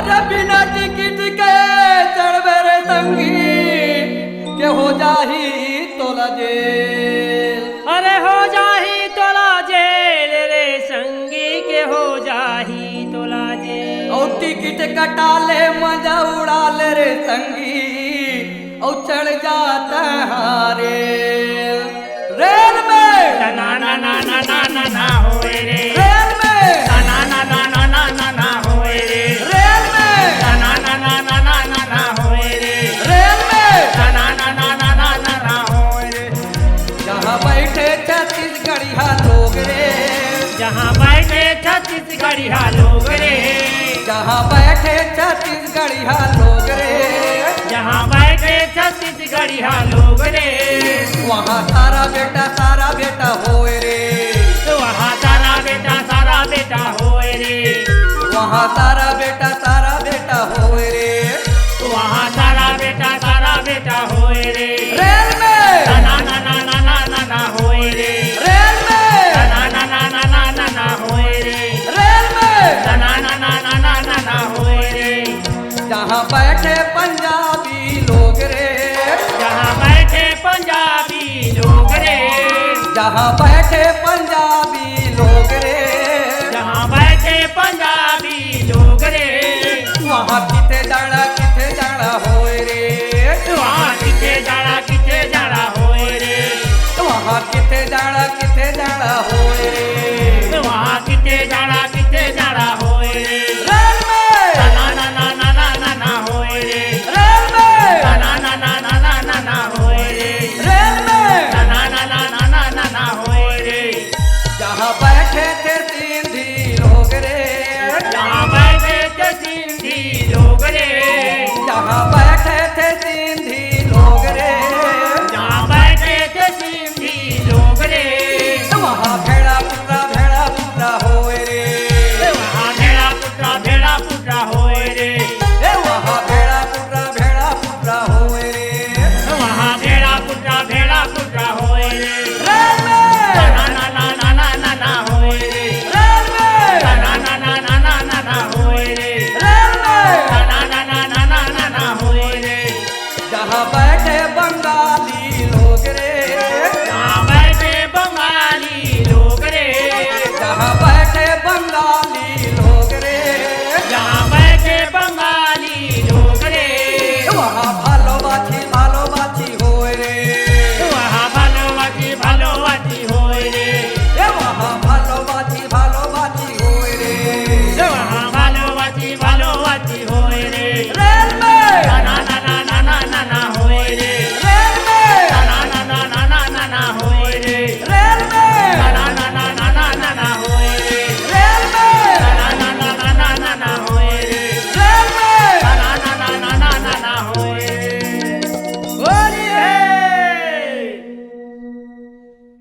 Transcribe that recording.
अरे बिना टिकट के चढ़बे रे संगी के हो जाही तोला जेल। अरे हो जाही तोला जेल रे संगी के हो जाही तोला जेल। और टिकट कटा ले मजा उड़ा ले रे संगी और चढ़ जाता हारे रेल में ना ना ना ना ना ना ना होए रे रेल में ना ना ना ना ना ना ना ना होए रे रेल में ना ना ना ना ना ना ना ना होए रे रेल में ना ना ना ना ना ना ना ना होए रे। जहाँ बैठे छत्तीसगढ़िया लोग रे जहाँ बैठे छत्तीसगढ़िया लोग रे जहाँ बैठे छत्तीसगढ़िया लोग रे जहाँ बैठे छत्तीसगढ़िया लोग रे वहाँ सारा बेटा होए रे वहाँ सारा बेटा होए रे वहाँ सारा बेटा होए रे वहाँ सारा बेटा होए रे। रेल में ना ना ना ना ना ना ना होए रे रेल में ना ना ना ना ना ना ना होए रे रेल में ना ना ना ना ना ना ना ना होए रे। जहाँ बैठे पंजाबी लोग रे जहाँ बैठे पंजाबी लोग रे जहाँ बैठे पंजाबी लोग रे जहाँ बैठे पंजाबी लोग रे वहाँ किथे जाना होए रे वहाँ किथे जाड़ा होए रे वहाँ किथे जाना होए रे वहाँ किथे जाड़ा होए रे। रेल में ना ना ना ना ना ना ना होए रे रेल में ना ना ना ना ना ना ना ना होए रे रेल में ना ना ना ना ना ना ना होए रे। जहाँ बैठे थे